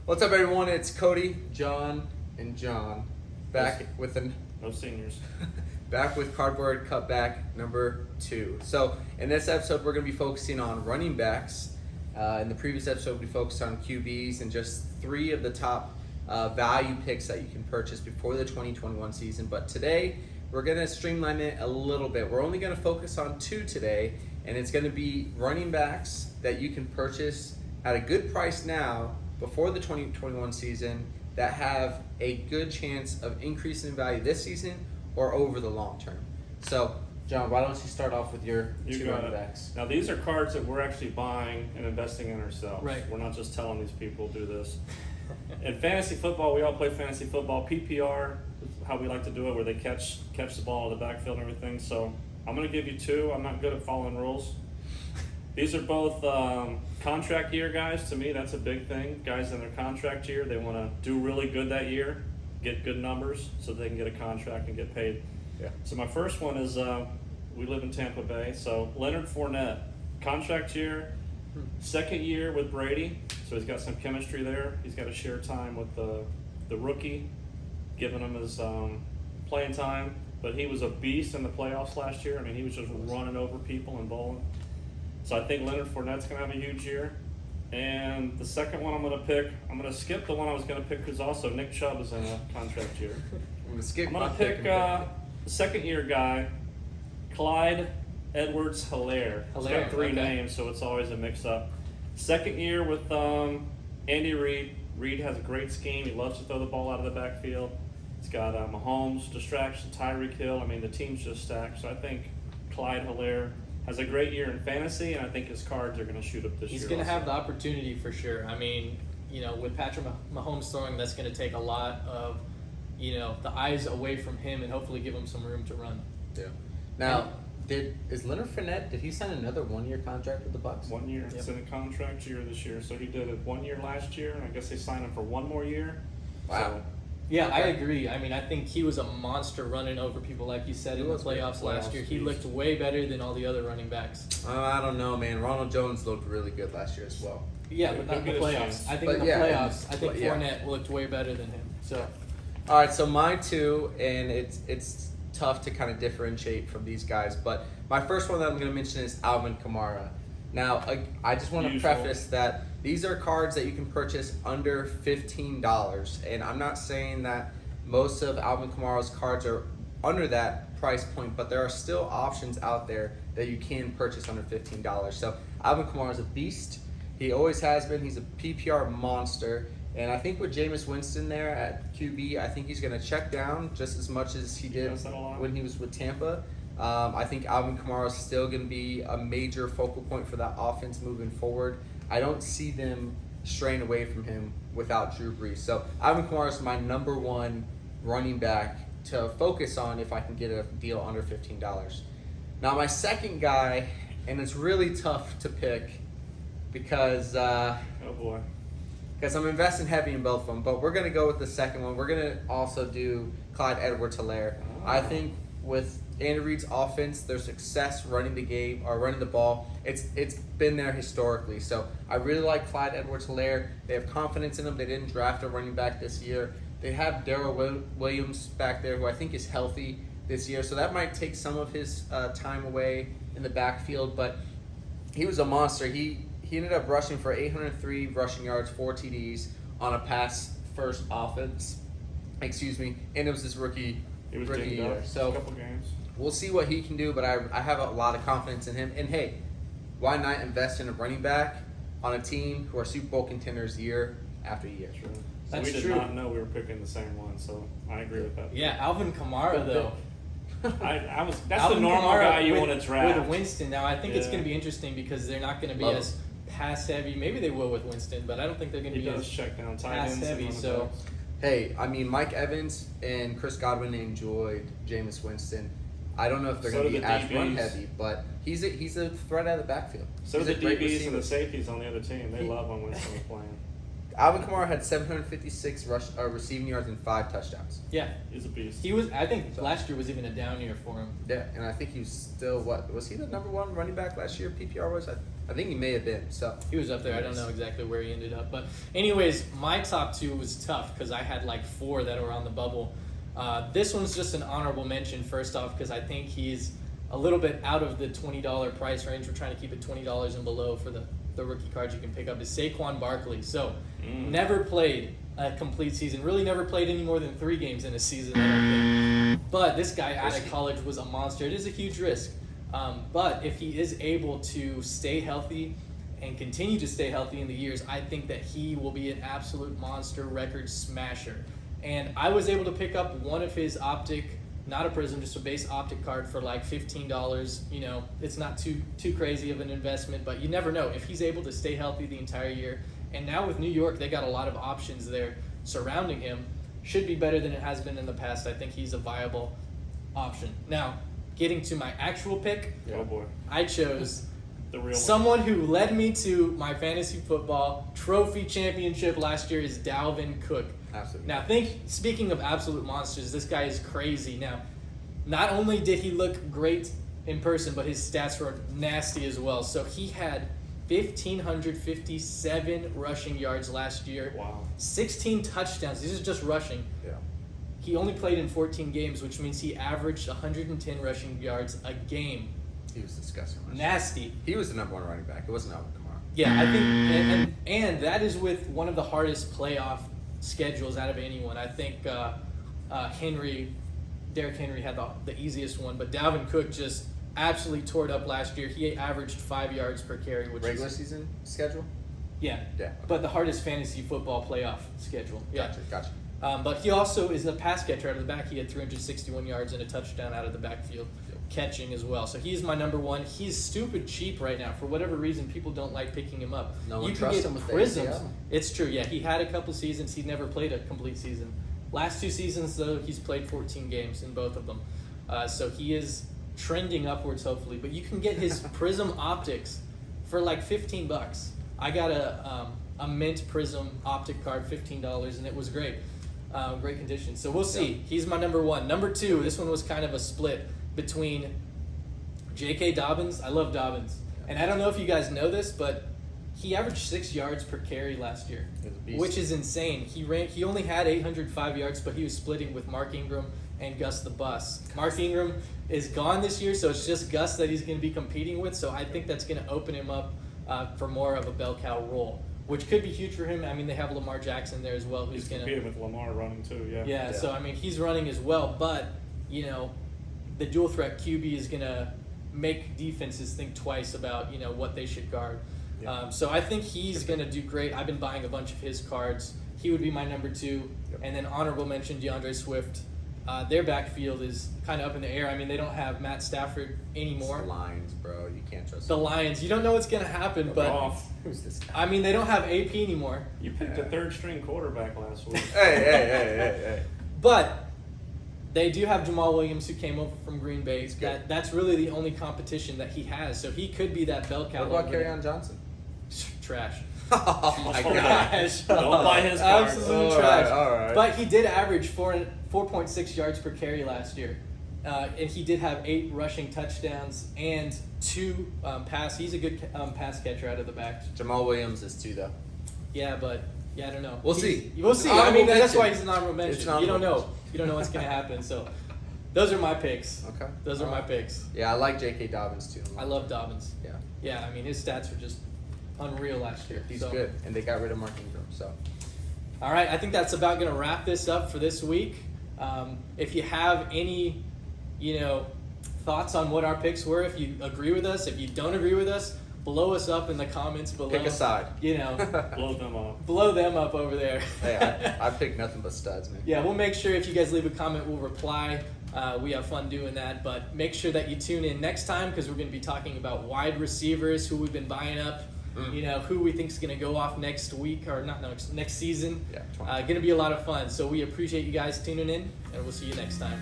What's up, everyone? It's Cody, John, and John back with no seniors. back with Cardboard Cutback number 2. So in this episode, we're going to be focusing on running backs. In the previous episode, we focused on QBs and just 3 of the top value picks that you can purchase before the 2021 season. But today, we're going to streamline it a little bit. We're only going to focus on 2 today, and it's going to be running backs that you can purchase at a good price now before the 2021 season that have a good chance of increasing in value this season or over the long term. So, John, why don't you start off with your 2 running backs? Now, these are cards that we're actually buying and investing in ourselves. Right. We're not just telling these people do this. In fantasy football, we all play fantasy football. PPR is how we like to do it, where they catch the ball in the backfield and everything. So I'm going to give you 2. I'm not good at following rules. These are both contract year guys. To me, that's a big thing. Guys in their contract year, they want to do really good that year, get good numbers so they can get a contract and get paid. Yeah. So my first one is, we live in Tampa Bay, so Leonard Fournette, contract year, second year with Brady, so he's got some chemistry there. He's got to share time with the rookie, giving him his playing time. But he was a beast in the playoffs last year. I mean, he was just running over people and bowling. So I think Leonard Fournette's going to have a huge year. And the second one I'm going to pick, I'm going to skip the one I was going to pick because also Nick Chubb is in a contract year. I'm going to pick the second-year guy, Clyde Edwards-Helaire. He's got 3 names, so it's always a mix-up. Second year with Andy Reid. Reid has a great scheme. He loves to throw the ball out of the backfield. He's got Mahomes, distraction, Tyreek Hill. I mean, the team's just stacked. So I think Clyde Helaire has a great year in fantasy, and I think his cards are going to shoot up this year. He's going to have the opportunity for sure. I mean, with Patrick Mahomes throwing, that's going to take a lot of, the eyes away from him and hopefully give him some room to run. Yeah. Now, is Leonard Fournette, did he sign another 1-year contract with the Bucs? 1 year. Yep. It's in a contract year this year. So he did it 1 year last year, and I guess they signed him for 1 more year. Wow. So, yeah, I agree. I mean, I think he was a monster running over people, like you said, in the playoffs last year. He looked way better than all the other running backs. I don't know, man. Ronald Jones looked really good last year as well. Yeah, but not in the playoffs. I think in the playoffs, I think Fournette looked way better than him. So, all right, so my 2, and it's tough to kind of differentiate from these guys, but my first one that I'm going to mention is Alvin Kamara. Now, I just want to preface that these are cards that you can purchase under $15, and I'm not saying that most of Alvin Kamara's cards are under that price point, but there are still options out there that you can purchase under $15. So Alvin Kamara is a beast. He always has been. He's a PPR monster, and I think with Jameis Winston there at QB, I think he's going to check down just as much as he did when he was with Tampa. I think Alvin Kamara is still going to be a major focal point for that offense moving forward. I don't see them straying away from him without Drew Brees. So Alvin Kamara is my number 1 running back to focus on if I can get a deal under $15. Now my second guy, and it's really tough to pick because because I'm investing heavy in both of them, but we're going to go with the second one. We're going to also do Clyde Edwards-Helaire. I think with Andy Reid's offense, their success running the game or running the ball, it's been there historically. So I really like Clyde Edwards-Helaire. They have confidence in him. They didn't draft a running back this year. They have Darrell Williams back there, who I think is healthy this year. So that might take some of his time away in the backfield. But he was a monster. He ended up rushing for 803 rushing yards, 4 TDs on a pass-first offense. And it was his rookie year. So a couple games. We'll see what he can do, but I have a lot of confidence in him. And hey, why not invest in a running back on a team who are Super Bowl contenders year after year? True. So we did not know we were picking the same one, so I agree with that. Yeah, Alvin Kamara though. That's Alvin the normal Kamara guy you want to draft. With Winston. Now I think it's going to be interesting because they're not going to be as pass heavy. Maybe they will with Winston, but I don't think they're going to be as check down pass heavy. So. Hey, I mean, Mike Evans and Chris Godwin enjoyed Jameis Winston. I don't know if they're going to be as run heavy, but he's a threat out of the backfield. So the DBs and the safeties on the other team, they love when Winston is playing. Alvin Kamara had 756 receiving yards and 5 touchdowns. Yeah. He's a beast. I think last year was even a down year for him. Yeah, and I think he was still, was he the number 1 running back last year, PPR was? I think he may have been, so. He was up there. I don't know exactly where he ended up. But anyways, my top 2 was tough because I had like 4 that were on the bubble. This one's just an honorable mention, first off, because I think he's a little bit out of the $20 price range. We're trying to keep it $20 and below for the rookie cards you can pick up, is Saquon Barkley. So, never played a complete season. Really never played any more than 3 games in a season, I don't think. But this guy out of college was a monster. It is a huge risk. But if he is able to stay healthy and continue to stay healthy in the years, I think that he will be an absolute monster record smasher. And I was able to pick up one of his optic, not a Prism, just a base optic card for like $15. You know, it's not too crazy of an investment, but you never know if he's able to stay healthy the entire year. And now with New York, they got a lot of options there surrounding him. Should be better than it has been in the past. I think he's a viable option. Now, getting to my actual pick, Oh boy, I chose the real someone who led me to my fantasy football trophy championship last year is Dalvin Cook. Absolutely. Now, speaking of absolute monsters, this guy is crazy. Now, not only did he look great in person, but his stats were nasty as well. So he had 1,557 rushing yards last year. Wow. 16 touchdowns. These are just rushing. Yeah. He only played in 14 games, which means he averaged 110 rushing yards a game. He was disgusting. Nasty. He was the number 1 running back. It wasn't Alvin Kamara. Yeah, I think, and that is with one of the hardest playoff schedules out of anyone. I think Derrick Henry had the easiest one, but Dalvin Cook just absolutely tore it up last year. He averaged 5 yards per carry, which Regular is season schedule? yeah, Yeah. but the hardest fantasy football playoff schedule. Yeah. Gotcha. But he also is a pass catcher out of the back. He had 361 yards and a touchdown out of the backfield, catching as well. So he's my number 1. He's stupid cheap right now. For whatever reason, people don't like picking him up. No one You can trusts get him with the prisms. ACL. It's true. Yeah, he had a couple seasons. He's never played a complete season. Last 2 seasons, though, he's played 14 games in both of them. So he is trending upwards, hopefully. But you can get his Prism Optics for like $15. I got a mint Prism Optic card, $15, and it was great. Great condition. So we'll see. Yep. He's my number 1. Number 2, this one was kind of a split between J.K. Dobbins. I love Dobbins. And I don't know if you guys know this, but he averaged 6 yards per carry last year, He's a beast. which is insane. He only had 805 yards, but he was splitting with Mark Ingram and Gus the Bus. Mark Ingram is gone this year, so it's just Gus that he's going to be competing with. So I think that's going to open him up for more of a bell cow role, which could be huge for him. I mean, they have Lamar Jackson there as well, who's He's going to competing with Lamar running too. Yeah. yeah, so I mean, he's running as well, but you know, the dual threat QB is gonna make defenses think twice about what they should guard. Yeah. So I think he's gonna do great. I've been buying a bunch of his cards. He would be my number 2, Yep. and then honorable mention DeAndre Swift. Their backfield is kind of up in the air. I mean, they don't have Matt Stafford It's anymore. the Lions, bro. You can't trust The him. Lions, you don't know what's gonna happen, but Off. Who's this guy? I mean, they don't have AP anymore. You picked a 3rd-string quarterback last week. Hey. But they do have Jamal Williams, who came over from Green Bay. good. That's really the only competition that he has. So he could be that bell cow. What about over there. Kerryon Johnson? Trash. Oh my god. Trash. Don't buy his cards. Absolute All trash. right, all right. But he did average 4.6 yards per carry last year. And he did have 8 rushing touchdowns and 2 pass. He's a good pass catcher out of the back. Jamal Williams is 2 though. Yeah, but I don't know. We'll see. We'll see. It's an I mean, honorable that's mention. why he's an honorable mention. It's an You honorable don't know. mention. You don't know what's going to happen. So those are my picks. Okay. Those are my picks. Yeah, I like J.K. Dobbins too. I love Dobbins. Yeah, Yeah, I mean, his stats were just unreal last year. he's So, good, and they got rid of Mark Ingram. So All right, I think that's about going to wrap this up for this week. If you have any, thoughts on what our picks were, if you agree with us, if you don't agree with us, blow us up in the comments below. pick a side. Blow them up. Blow them up over there. Hey, I picked nothing but studs, man. Yeah, we'll make sure if you guys leave a comment, we'll reply. We have fun doing that, but make sure that you tune in next time because we're going to be talking about wide receivers, who we've been buying up, who we think is going to go off next week or not next season. Yeah, Going to be a lot of fun. So we appreciate you guys tuning in, and we'll see you next time.